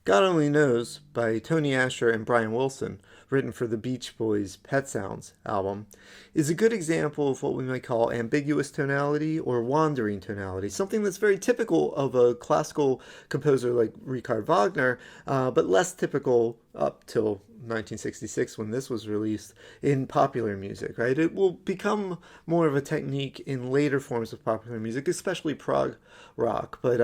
God Only Knows by Tony Asher and Brian Wilson, written for the Beach Boys' Pet Sounds album, is a good example of what we might call ambiguous tonality or wandering tonality, something that's very typical of a classical composer like Richard Wagner, but less typical up till 1966 when this was released in popular music, right? It will become more of a technique in later forms of popular music, especially prog rock, but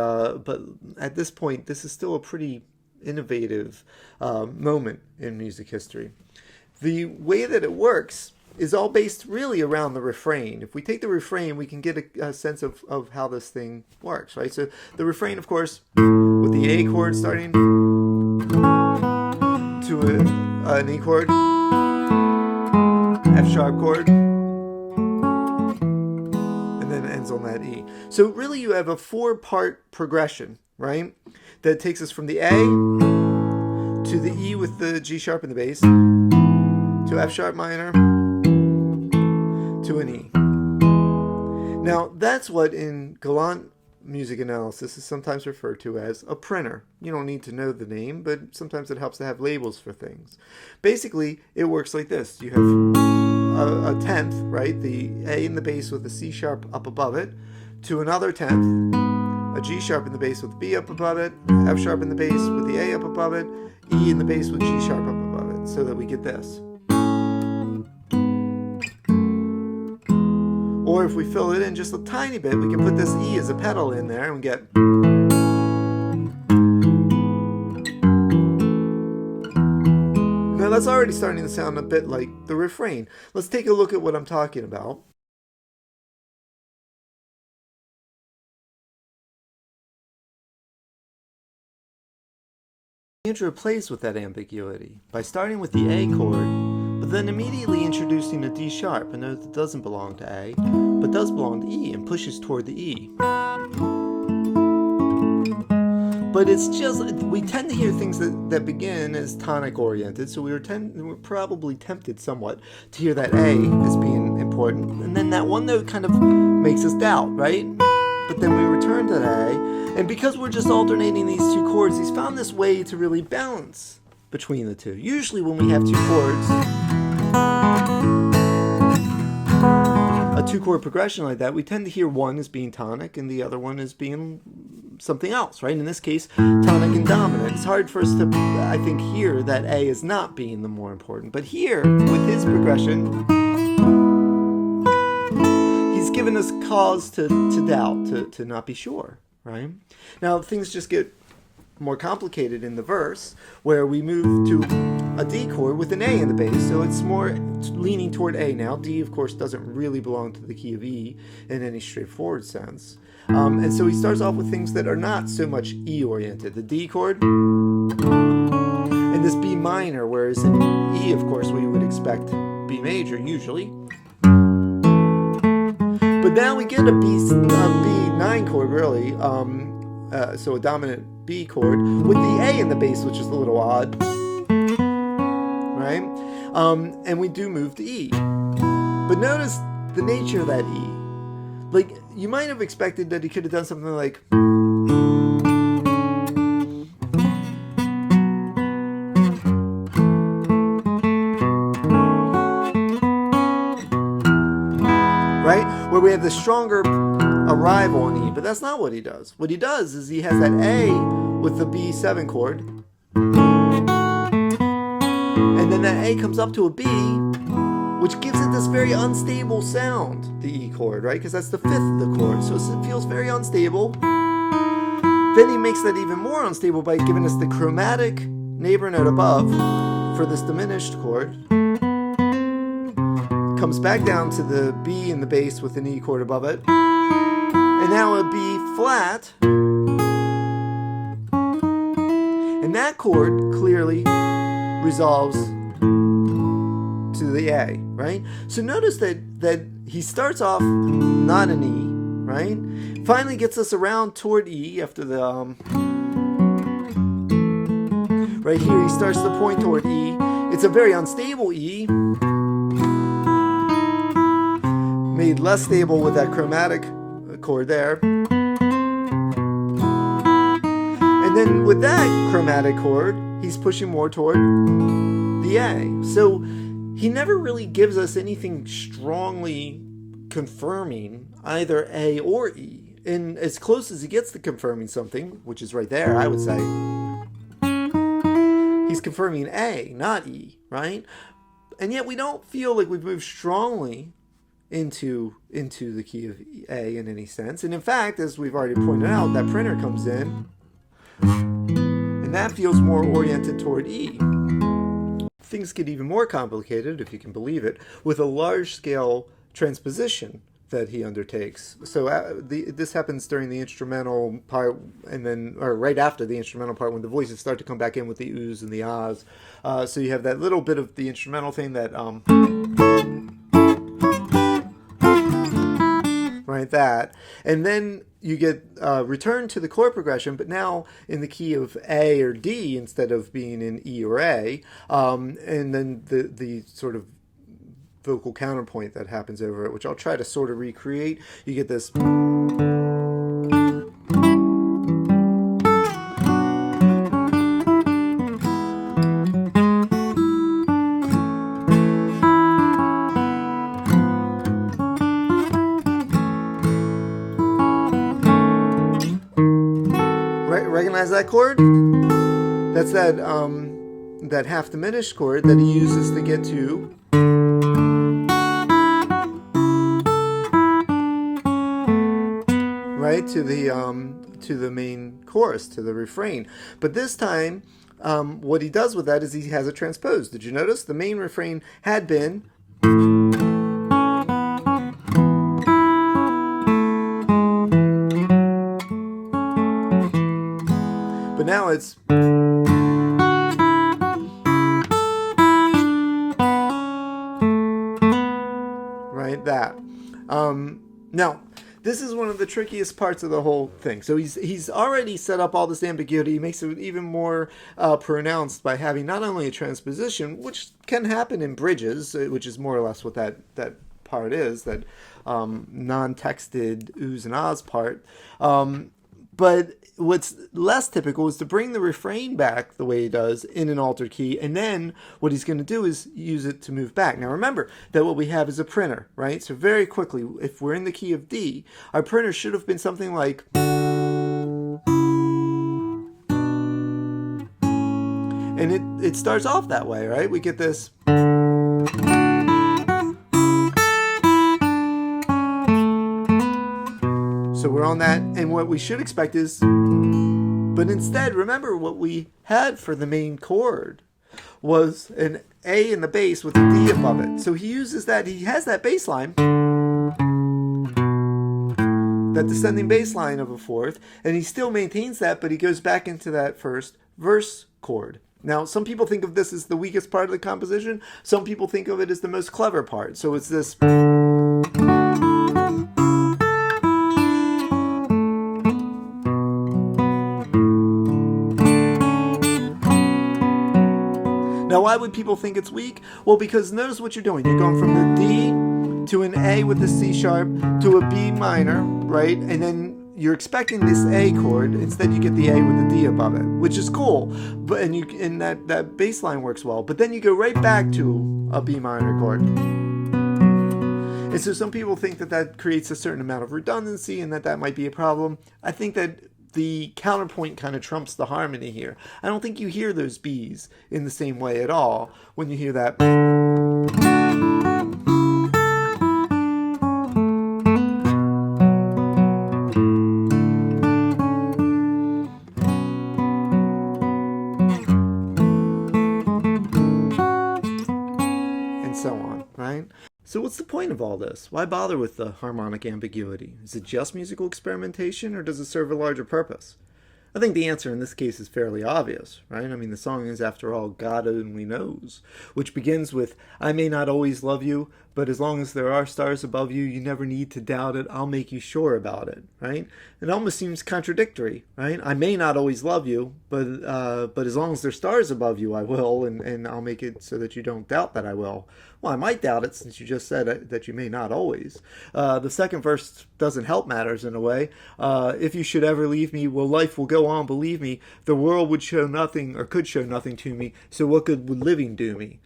at this point, this is still a pretty innovative moment in music history. The way that it works is all based really around the refrain. If we take the refrain, we can get a sense of how this thing works, right? So the refrain, of course, with the A chord starting to an E chord, F sharp chord, and then ends on that E. So really you have a 4-part progression, right? That takes us from the A to the E with the G sharp in the bass, to F sharp minor, to an E. Now that's what in Galant music analysis is sometimes referred to as a printer. You don't need to know the name, but sometimes it helps to have labels for things. Basically, it works like this. You have a tenth, right? The A in the bass with the C sharp up above it, to another tenth, a G sharp in the bass with B up above it, F sharp in the bass with the A up above it, E in the bass with G sharp up above it, so that we get this. Or if we fill it in just a tiny bit, we can put this E as a pedal in there and we get. Now that's already starting to sound a bit like the refrain. Let's take a look at what I'm talking about. The intro plays with that ambiguity by starting with the A chord, but then immediately introducing a D sharp, a note that doesn't belong to A, but does belong to E and pushes toward the E. But it's just, we tend to hear things that begin as tonic oriented, so we're probably tempted somewhat to hear that A as being important, and then that one note kind of makes us doubt, right? But then we return to A, and because we're just alternating these two chords, he's found this way to really balance between the two. Usually when we have two chords, a 2-chord progression like that, we tend to hear one as being tonic and the other one as being something else, right? In this case, tonic and dominant. It's hard for us to, I think, hear that A is not being the more important. But here, with his progression, he's given us cause to doubt, to not be sure, right? Now, things just get more complicated in the verse, where we move to a D chord with an A in the bass, so it's more leaning toward A now. D, of course, doesn't really belong to the key of E in any straightforward sense. And so he starts off with things that are not so much E-oriented. The D chord and this B minor, whereas in E, of course, we would expect B major usually. But now we get a B9 chord, really, so a dominant B chord with the A in the bass, which is a little odd, right? And we do move to E. But notice the nature of that E. Like, you might have expected that he could have done something like, right? Where we have the stronger arrival on E, but that's not what he does. What he does is he has that A with the B7 chord, and then that A comes up to a B, which gives it this very unstable sound, the E chord, right? Because that's the 5th of the chord, so it feels very unstable. Then he makes that even more unstable by giving us the chromatic neighbor note above for this diminished chord. Comes back down to the B in the bass with an E chord above it, and now a B flat, and that chord clearly resolves to the A, right? So notice that he starts off not an E, right? Finally gets us around toward E after the right here he starts to point toward E. It's a very unstable E, made less stable with that chromatic chord there. And And then with that chromatic chord, he's pushing more toward the A. So he never really gives us anything strongly confirming either A or E. And as close as he gets to confirming something, which is right there, I would say, he's confirming A, not E, right? And yet we don't feel like we've moved strongly into the key of A in any sense. And in fact, as we've already pointed out, that printer comes in, and that feels more oriented toward E. Things get even more complicated, if you can believe it, with a large-scale transposition that he undertakes. So this happens during the instrumental part, and then, or right after the instrumental part, when the voices start to come back in with the oohs and the ahs. So you have that little bit of the instrumental thing that, right, that, and then you get return to the chord progression, but now in the key of A or D instead of being in E or A, and then the sort of vocal counterpoint that happens over it, which I'll try to sort of recreate. You get this. Recognize that chord? That's that half diminished chord that he uses to get to to the main chorus, to the refrain. But this time, what he does with that is he has it transposed. Did you notice? The main refrain had been, but now it's, right, that. Now, this is one of the trickiest parts of the whole thing. So he's already set up all this ambiguity. He makes it even more pronounced by having not only a transposition, which can happen in bridges, which is more or less what that part is, that non-texted oohs and ahs part. But what's less typical is to bring the refrain back the way he does in an altered key, and then what he's going to do is use it to move back. Now remember that what we have is a printer, right? So very quickly, if we're in the key of D, our printer should have been something like, and it starts off that way, right? We get this. So we're on that, and what we should expect is, but instead, remember what we had for the main chord was an A in the bass with a D above it. So he uses that, he has that bass line, that descending bass line of a fourth, and he still maintains that, but he goes back into that first verse chord. Now, some people think of this as the weakest part of the composition. Some people think of it as the most clever part. So it's this. Now, why would people think it's weak? Well, because notice what you're doing. You're going from the D to an A with the C sharp to a B minor, right? And then you're expecting this A chord. Instead, you get the A with the D above it, which is cool. But and that bass line works well. But then you go right back to a B minor chord. And so some people think that creates a certain amount of redundancy and that might be a problem. I think that the counterpoint kind of trumps the harmony here. I don't think you hear those B's in the same way at all when you hear that. And so on, right? So what's the point of all this? Why bother with the harmonic ambiguity? Is it just musical experimentation, or does it serve a larger purpose? I think the answer in this case is fairly obvious, right? I mean, the song is, after all, God Only Knows, which begins with, I may not always love you, but as long as there are stars above you, you never need to doubt it. I'll make you sure about it, right? It almost seems contradictory, right? I may not always love you, but as long as there's stars above you, I will, and I'll make it so that you don't doubt that I will. Well, I might doubt it since you just said that you may not always. The second verse doesn't help matters in a way. If you should ever leave me, well, life will go on, believe me. The world would show nothing or could show nothing to me, so what good would living do me?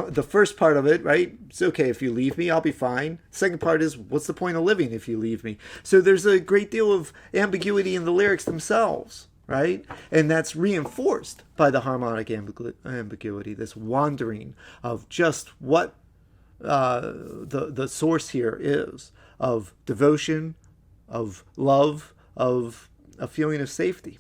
The first part of it, right? It's okay if you leave me, I'll be fine. Second part is, what's the point of living if you leave me? So there's a great deal of ambiguity in the lyrics themselves, right? And that's reinforced by the harmonic ambiguity, this wandering of just what the source here is of devotion, of love, of a feeling of safety.